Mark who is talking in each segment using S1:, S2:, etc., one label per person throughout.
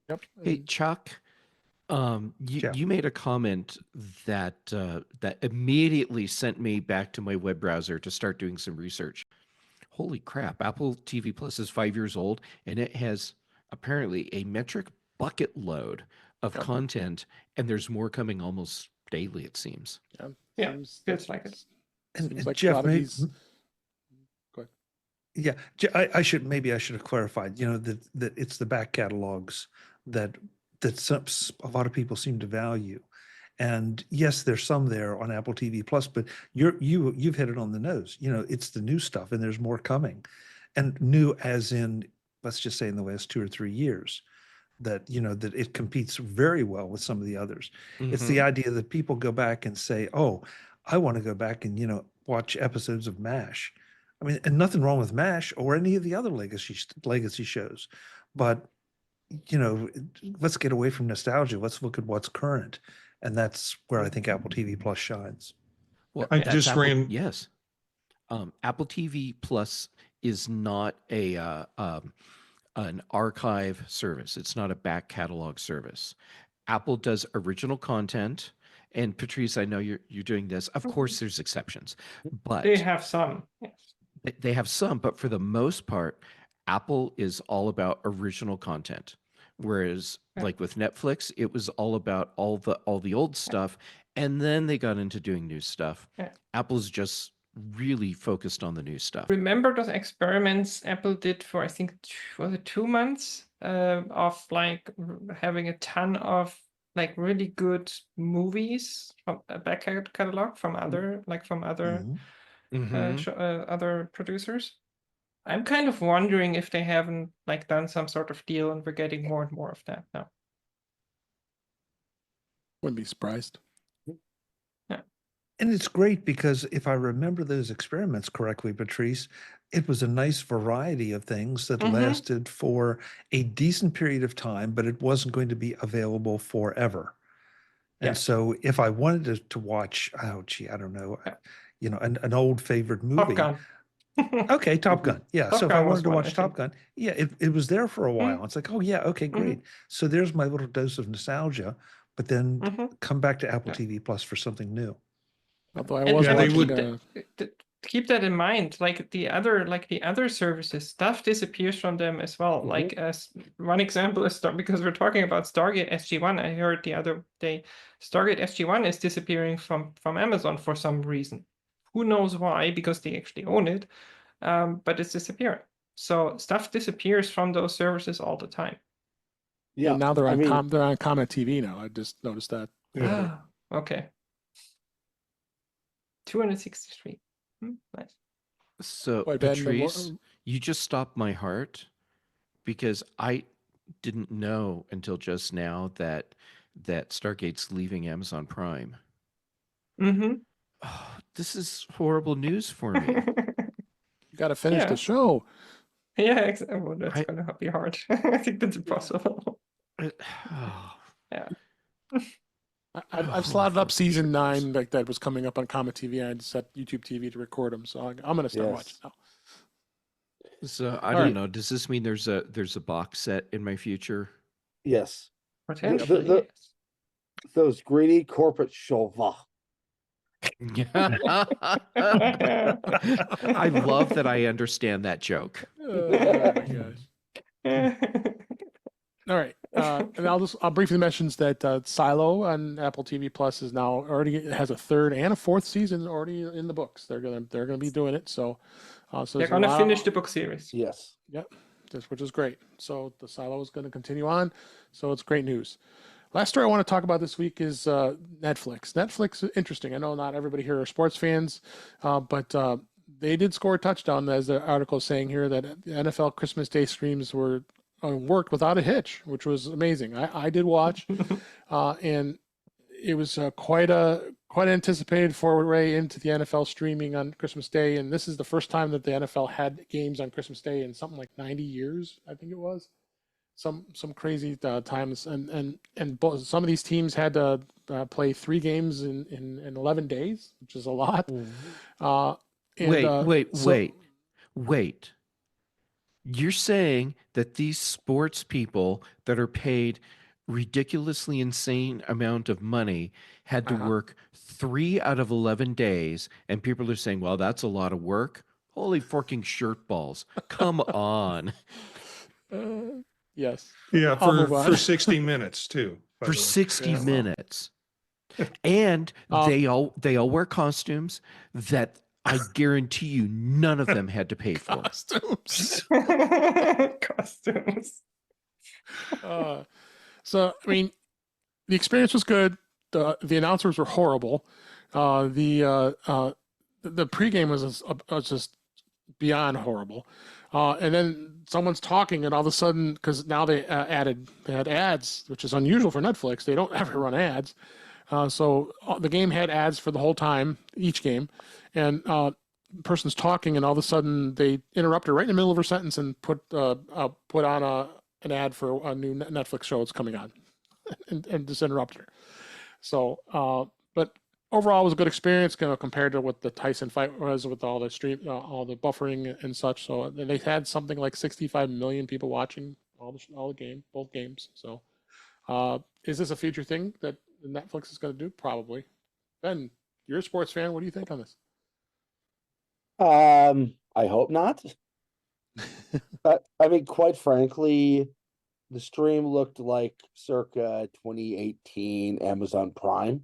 S1: Yep.
S2: Hey, Chuck, you
S3: Yeah.
S2: you made a comment that that immediately sent me back to my web browser to start doing some research. Holy crap, Apple TV Plus is 5 years old, and it has apparently a metric bucket load of
S1: Yep.
S2: content, and there's more coming almost daily, it seems.
S1: Yeah.
S4: Yeah,
S1: Seems
S4: feels like it.
S1: seems like a
S3: Jeff,
S1: lot of these. Go ahead.
S3: yeah, I should have clarified. That it's the back catalogs that a lot of people seem to value. And yes, there's some there on Apple TV Plus, but you've hit it on the nose. It's the new stuff, and there's more coming, and new as in, let's just say, in the last 2 or 3 years, that it competes very well with some of the others. It's the
S2: Mhm.
S3: idea that people go back and say, "Oh, I want to go back and watch episodes of MASH." I mean, and nothing wrong with MASH or any of the other legacy shows, but let's get away from nostalgia. Let's look at what's current, and that's where I think Apple TV Plus shines.
S2: Well,
S5: I
S2: that's
S5: just
S2: Apple.
S5: ran.
S2: Yes, Apple TV Plus is not an archive service. It's not a back catalog service. Apple does original content, and Patrice, I know you're doing this. Of course, there's exceptions, but
S4: They have some. Yes.
S2: they have some. But for the most part, Apple is all about original content. Whereas,
S4: Yeah.
S2: like with Netflix, it was all about all the old stuff, and then they got into doing new stuff.
S4: Yeah.
S2: Apple's just really focused on the new stuff.
S4: Remember those experiments Apple did for, I think, was it 2 months, of like having a ton of like really good movies from a back catalog from other
S3: Mhm.
S2: Mhm.
S4: other producers. I'm kind of wondering if they haven't like done some sort of deal and we're getting more and more of that now.
S1: Wouldn't be surprised.
S3: And it's great because if I remember those experiments correctly, Patrice, it was a nice variety of things that
S4: Mhm.
S3: lasted for a decent period of time, but it wasn't going to be available forever.
S4: Yeah.
S3: And so if I wanted to watch, oh gee, I don't know,
S4: Yeah.
S3: An old favorite
S4: Top
S3: movie.
S4: Gun.
S3: Okay, Top Gun. Yeah.
S4: Top
S3: So if
S4: Gun
S3: I
S4: was
S3: wanted to
S4: one, I
S3: watch Top
S4: think.
S3: Gun, yeah, it was there for a while.
S4: Mhm.
S3: It's like, oh yeah, okay, great. So there's my little dose of nostalgia, but then
S4: Mhm.
S3: come back to Apple
S4: Yeah.
S3: TV Plus for something new.
S1: Although I
S4: And,
S1: was
S5: Yeah, they
S4: and
S5: would-
S4: keep that in mind. Like the other services, stuff disappears from them as well.
S3: Mm-hmm.
S4: Like as one example is because we're talking about Stargate SG1. I heard the other day, Stargate SG1 is disappearing from Amazon for some reason. Who knows why? Because they actually own it, but it's disappearing. So stuff disappears from those services all the time.
S6: Yeah,
S1: And now they're
S6: I
S1: on
S6: mean,
S1: they're on Comet TV now. I just noticed that.
S5: Yeah.
S4: Ah, okay. 263. Nice.
S2: So,
S1: Wait, Ben,
S2: Patrice, you just stopped my heart because I didn't know until just now that Stargate's leaving Amazon Prime.
S4: Mm-hmm.
S2: Oh, this is horrible news for me.
S1: You got to finish
S4: Yeah.
S1: the show.
S4: Yeah, exactly. Well, that's
S2: I-
S4: gonna be hard. I think that's impossible.
S2: Oh,
S4: Yeah.
S1: I've slotted up season 9 like that was coming up on Comet TV. I just set YouTube TV to record them, so I'm gonna start
S6: Yes.
S1: watching now.
S2: so I
S1: All
S2: don't
S1: right.
S2: know. Does this mean there's a box set in my future?
S6: yes,
S4: Potentially.
S6: the- those greedy corporate chauva.
S2: I love that I understand that joke.
S1: Oh my gosh.
S4: yes.
S1: All right, and I'll briefly mention that Silo on Apple TV Plus is now already has a third and a fourth season already in the books. They're gonna be doing it. So
S4: They're
S1: there's a
S4: gonna
S1: lot-
S4: finish the book series.
S6: Yes,
S1: which is great. So the Silo is going to continue on. So it's great news. Last story I want to talk about this week is Netflix. Netflix is interesting. I know not everybody here are sports fans, but they did score a touchdown, as the article is saying here, that the NFL Christmas Day streams were worked without a hitch, which was amazing. I did watch, and it was quite anticipated foray into the NFL streaming on Christmas Day. And this is the first time that the NFL had games on Christmas Day in something like 90 years, I think it was. Some crazy times, and some of these teams had to play 3 games in 11 days, which is a lot.
S2: Wait. You're saying that these sports people that are paid ridiculously insane amount of money had to
S1: Uh-huh.
S2: work 3 out of 11 days, and people are saying, well, that's a lot of work. Holy forking shirt balls. Come on.
S1: Yes.
S5: Yeah,
S1: I'll move on.
S5: for 60 minutes too. by
S2: For
S5: the way.
S2: 60
S1: Yeah, well.
S2: minutes. And
S1: Um,
S2: they all wear costumes that I guarantee you none of them had to pay for.
S1: Costumes.
S4: Costumes.
S1: So I mean, the experience was good. The announcers were horrible. The pregame was just beyond horrible. And then someone's talking, and all of a sudden, because now they had ads, which is unusual for Netflix. They don't ever run ads. So the game had ads for the whole time, each game, and person's talking, and all of a sudden they interrupt her right in the middle of her sentence and put on an ad for a new Netflix show that's coming on, and just interrupt her. So, but overall, it was a good experience, compared to what the Tyson fight was with all the all the buffering and such. So they had something like 65 million people watching both games. So, is this a future thing that Netflix is going to do? Probably. Ben, you're a sports fan. What do you think on this?
S6: I hope not. But I mean, quite frankly, the stream looked like circa 2018 Amazon Prime.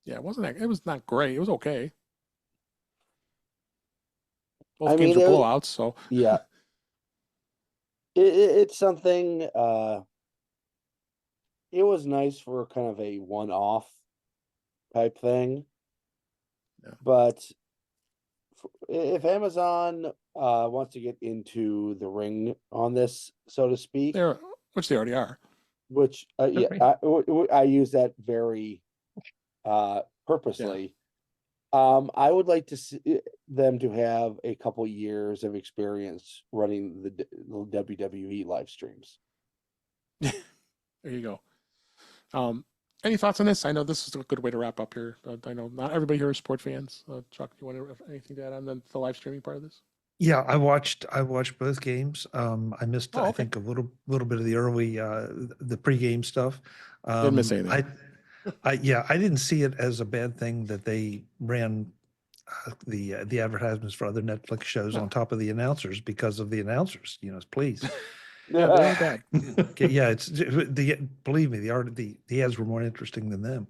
S1: Yeah, it was not great. It was okay. Both
S6: I
S1: games
S6: mean,
S1: were
S6: it was-
S1: blowouts, so
S6: Yeah. It's something, it was nice for kind of a one-off type thing.
S1: Yeah.
S6: But if Amazon wants to get into the ring on this, so to speak,
S1: which they already are.
S6: which yeah,
S4: Agree.
S6: I use that very purposely. I would like to see them to have a couple years of experience running the WWE live streams.
S1: There you go. Any thoughts on this? I know this is a good way to wrap up here. I know not everybody here is sport fans. Chuck, you want to have anything to add on the live streaming part of this?
S3: Yeah, I watched both games. I missed,
S1: Oh,
S3: I
S1: okay.
S3: think, a little bit of the early the pregame stuff.
S1: Didn't miss anything.
S3: I didn't see it as a bad thing that they ran the advertisements for other Netflix shows
S1: No.
S3: on top of the announcers because of the announcers. Please.
S1: Yeah, they ain't bad.
S3: Okay, yeah, believe me, the ads were more interesting than them.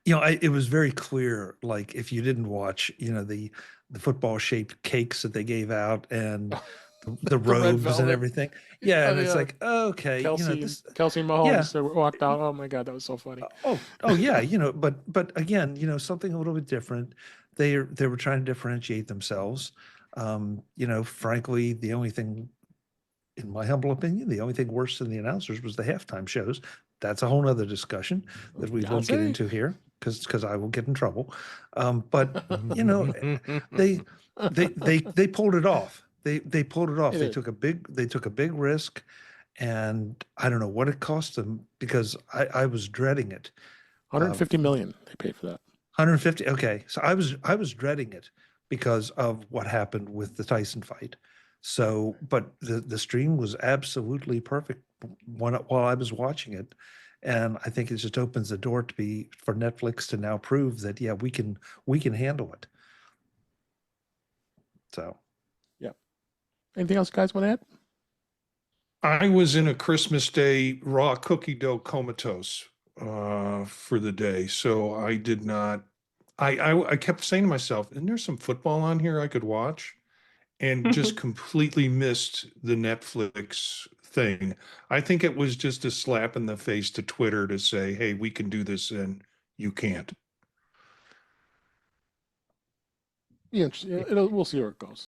S3: It was very clear, like if you didn't watch, the football shaped cakes that they gave out and the
S1: red
S3: robes and
S1: velvet.
S3: everything. Yeah, and it's
S1: yeah.
S3: like, okay,
S1: Kelsey Mahomes walked out. Oh my God, that was so funny.
S3: oh yeah, but again, something a little bit different. They were trying to differentiate themselves. Frankly, the only thing, in my humble opinion, the only thing worse than the announcers was the halftime shows. That's a whole nother discussion that we won't get
S1: Beyonce?
S3: into here because I will get in trouble. But they pulled it off. They pulled it off.
S1: They
S3: They
S1: did.
S3: took a big risk, and I don't know what it cost them because I was dreading it.
S1: 150 million they paid for that.
S3: 150. Okay, so I was dreading it because of what happened with the Tyson fight. So, but the stream was absolutely perfect while I was watching it, and I think it just opens the door for Netflix to now prove that we can handle it. So,
S1: Anything else you guys want to add?
S5: I was in a Christmas Day raw cookie dough comatose for the day, so I did not. I kept saying to myself, "Isn't there some football on here I could watch?" And just completely missed the Netflix thing. I think it was just a slap in the face to Twitter to say, "Hey, we can do this, and you can't."
S1: Yeah, we'll see where it goes.